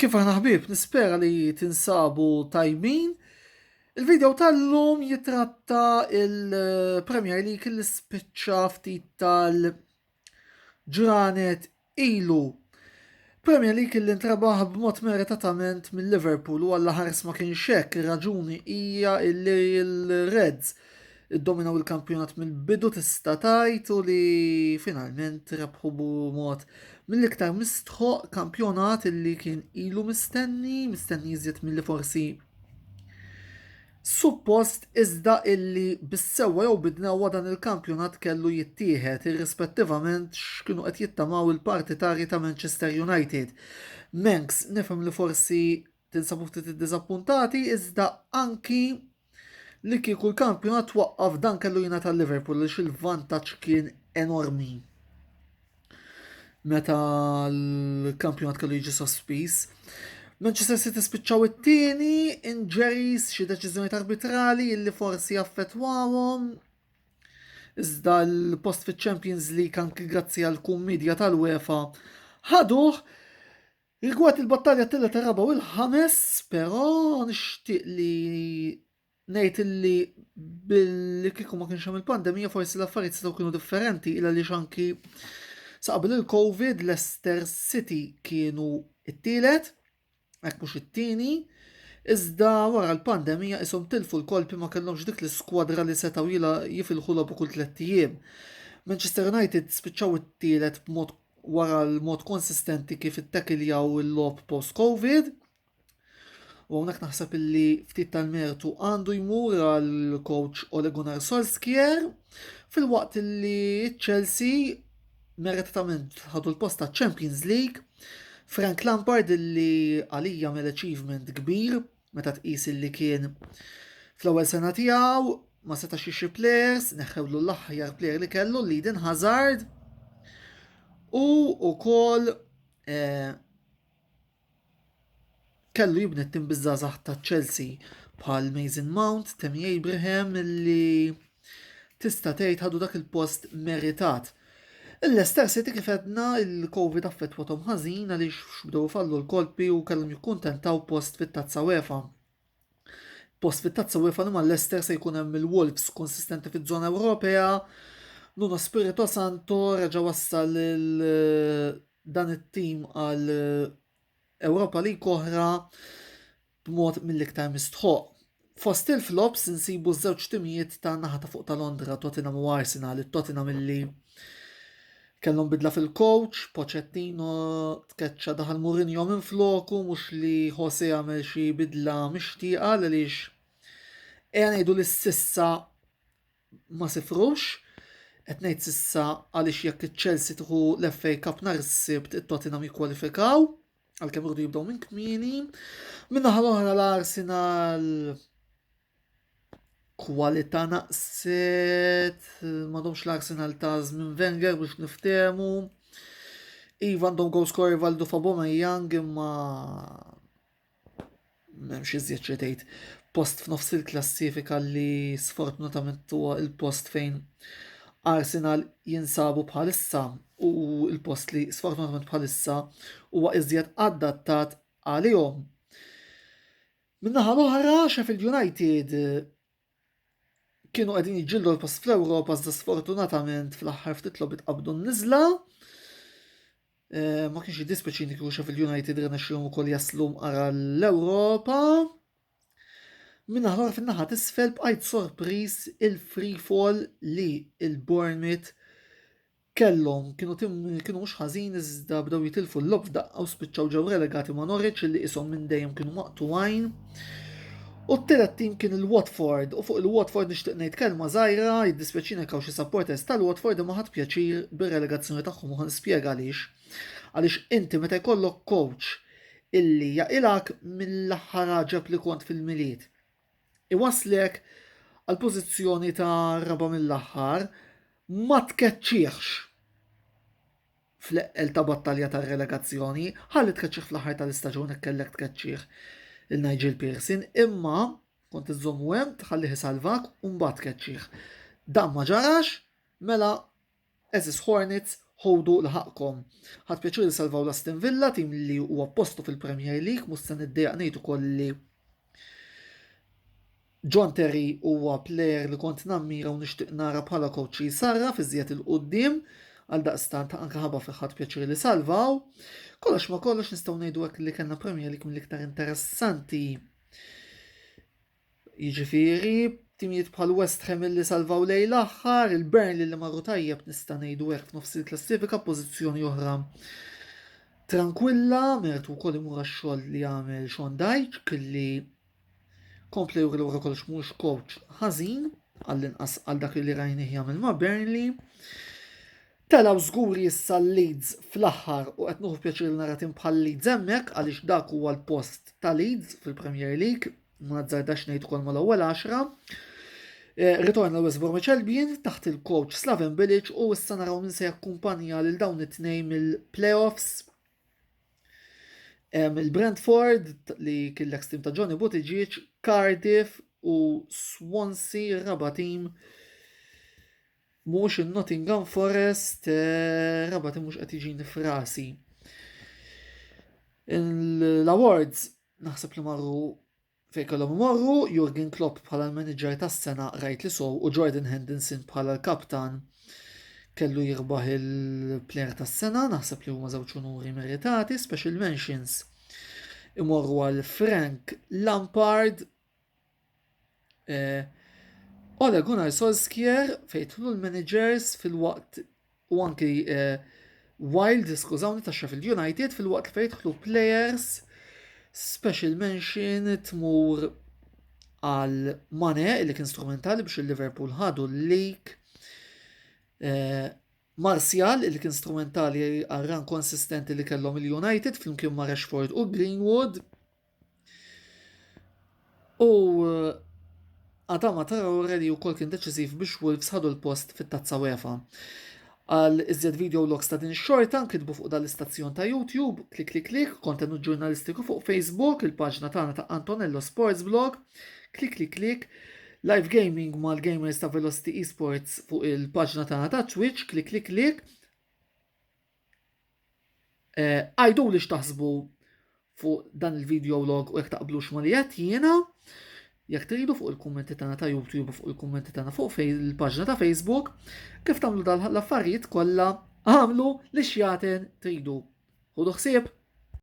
Kif aħna ħbib, nispera li tinsabu tajbin. Il-video tal-lum jitratta il-Premier League li spiċċa ftit tal-ġranet ilu. Premier League li ntrabaħ b'mod meritatament mill-Liverpool u għalla ħares ma kienx hekk, ir-raġuni hija li l-Reds iddominaw il-kampjonat mill-bidu tista' tajt u li finalment rebħu b'mod mill-iktar mistħoq kampjonat illi kien ilu mistenni iżjed milli forsi suppost iżda illi bissewwa jew bidnewwa dan il-kampjonat kellu jittieħed irrispettivament x'kienu qed jittamaw il-partitari ta' Manchester United. Mengs nifhem li forsi tinsabu ftit iddiżappuntati iżda anki li kieku l-kampjonat waqqaf dan kellu jingħata Liverpool li il-vantaġġ kien enormi. Meta l-kampjonat kellu jiġi sospiż. Manchester City spiċċaw it-tieni, injuries, xi deċiżjonijiet arbitrali illi forsi affettwawhom. Iżda l-post fiċ-Champions League anki grazzi għal kummedja tal-UEFA ħaduh. Rigward il-battalja t-tielet ir-raba' u l-ħames, però nixtieq li ngħid illi billi kieku ma kienx hemm il-pandemija forsi l-affarijiet setgħu kienu differenti illa li anki sa qabel il-Covid Leicester City kienu it-tielet, hekk mhux it-tieni, iżda wara l-pandemija ishom tilfu l-kolpi ma kellhomx dik l-iskwadra li setgħu jifilħu logħbu kull 3 ijiem. Manchester United spiċċaw it-tielet b'mod wara l-mod konsistenti kif ittakiljaw il-lob post-Covid. U hawnhekk naħseb illi ftit tal-mertu għandu jmur għall-coach Ole Gunnar Solskjaer fil-waqt illi Chelsea meritatament ħadu l-post ta' Champions League. Frank Lampard illi għalija mill-achievement kbir meta tqis illi kien fl-ewwel sena tiegħu ma setax jixri players, neħħewlu l-aħjar player li kellu Eden Hazard u wkoll kellu jibni t-tim biż-żgħażagħ ta' Chelsea bħal Mason Mount, Tammy Abraham illi tista' tgħid ħadu dak il-post meritat. Il-Leicester City kif għedna il-Covid affettwathom ħażin għaliex bdew fallu l-kolpi u kellhom jikkuntentaw post fit-tazza UEFA. Post fit-tazza UEFA li mal-Leicester se jkun hemm il-Wolves konsistenti fiż-żona Ewropea. Nuno Spirito Santo reġa' wassal dan it-tim għal Ewropa League oħra b'mod mill-iktar mistħoq. Fost il-flops insibu żewġ timijiet ta' naħa ta' fuq ta' Londra, Tottenham u Arsenal. Tottenham illi kellhom bidla fil-coach, Pochettino tkeċċa daħal Mourinho minn floku mhux li Jose jagħmel xi bidla mixtieqa għaliex ngħidu li s'issa ma sifrux. Qed ngħid s'issa għaliex jekk iċ-Chelsea tieħu l-FA Cup nhar is-Sibt it-Tottenham jikkwalifikaw għalkemm irdu jibdew minn kmieni. Min-naħa l-oħra l-Arsenal kwalità naqset, m'għandhomx l-Arsenal ta' żmien Wenger biex niftehmu. Iva għandhom goal scorer Valdo Fabomeyang imma m'hemmx iżjed xi tgħid. Post f'nofs il-klassifika li sfortunatament huwa il-post fejn Arsenal jinsabu bħalissa u il-post li sfortunatament bħalissa huwa iżjed adattat għalihom. Min-naħa l-oħra Sheffield United kienu qegħdin jiġġieldu l-post fl-Ewropa iżda sfortunatament fl-aħħar ftit logħbiet qabdu n-niżla. Ma kienx jiddispeċini kieku Sheffield United irnexxihom ukoll jaslu ara l-Ewropa. Min-naħa l-oħra fin-naħa t'isfel bqajt sorpriż il-free fall li il-Bournemouth kellhom kienu mhux ħażin iżda bdew jitilfu l-lob f'daqqa u spiċċaw ġew relegati ma' Norwich illi qishom minn dejjem kienu maqtuwajn. U t-tielet tim kien il-Watford u fuq il-Watford nixtieq ngħid kelma żgħira jiddispjaċini hawn xi supporters tal-Watford imma ħadd pjaċir bir-relegazzjoni tagħhom u ħanispjega għaliex. Għaliex inti meta jkollok coach illi jaqilak mill-aħħar ġeb li kont fil-miliet iwaslek għal pożizzjoni ta' raba mill-aħħar ma tkeċċieħx fl-eqqel ta' battalja ta' relegazzjoni, ħalli tkeċċieħ fl-aħħar tal-istaġun kellek tkeċċieħ il-Nigel Pearson, imma kont iżommu hemm tħallih isalvak u mbagħad tkeċċieħ. Dan ma ġarax, mela eżis Hornets ħowdu l-ħaqkom. Ħadd pjaċir li salvaw l-Aston Villa, tim li huwa postu fil-Premier League, mhux se niddejjaq ngħid ukoll li John Terry huwa plejer li kont nammira u nixtieq nara bħala coach jisarra fi żjed il-qudiem għal daqstant anke ħabba fi ħadd pjaċir li salvaw. Kollox ma kollox nistgħu ngħidu hekk li kellna Premier League mill-iktar interessanti. Jiġifieri timijiet bħal West Ham li salvaw lejn l-aħħar, il-Burnley li marru tajjeb nista' ngħidu hekk f'nofs il-klassifika pożizzjoni oħra tranquilla, mertu wkoll imur għax-xogħol li jagħmel Sean Dyche li kompli u l-ura kollox mhux coach ħażin għall-inqas għal dak li rajni jagħmel ma' Burnley. Telaw żguri issa Leeds fl-aħħar u qed nieħu pjaċir li nara tim bħal Leeds hemmhekk għaliex dak huwa l-post ta' Leeds fil-Premier League, ma nazzardax ngħid ukoll mal-ewwel 10. Ritorna l-West Bromwich Albion taħt il-coach Slaven Bilic u issa naraw min se jakkumpanja lil dawn it-tnejn mill-playoffs. Il-Brentford li kien tim ta' Johnny Buttigieg, Cardiff u Swansea raba tim mhux in-Nottingham Forest raba tim mhux qed jiġini frasi. L-awards naħseb li marru fejn kellhom imorru Jurgen Klopp bħala l-manager tas-sena rajt li sow u Jordan Henderson bħala l-kaptan kellu jirbaħ il-plejer tas-sena, naħseb li huma żewġ unuri meritati, special mentions imorru għal Frank Lampard, Ole Gunnar Solskjaer fejtlu l-managers fil-waqt u anki Wild, skużawni ta' Sheffield United fil-waqt li fejtlu players special mention tmur għal Mane li kien strumentali biex il-Liverpool ħadu l-lik. Martial li kien strumentali għal ran konsistenti li kellhom il-United flimkien ma' Rashford u Greenwood. U Adama Traore li wkoll kien deċiżiv biex Wolves ħadu l-post fit-tazza UEFA. Għal iżjed video logs ta' din xorta nkitbu fuq dal-istazzjon ta' YouTube, klik, kontenut ġurnalistiku fuq Facebook, il-paġna tagħna ta' Antonello Sports Blog, klik, live gaming mal-gamers ta' Velocity Esports fuq il-paġna tagħna ta' Twitch, klik. Għajdu li x'taħsbu fuq dan il-video log u jekk taqblux ma li qed jiena. Jekk tridu fuq il-kummenti tagħna ta' YouTube u fuq il-kummenti tagħna fuq il-paġna ta' Facebook, kif tagħmlu dal-affarijiet kollha għamlu li xjaten tridu. Ħudu ħsieb!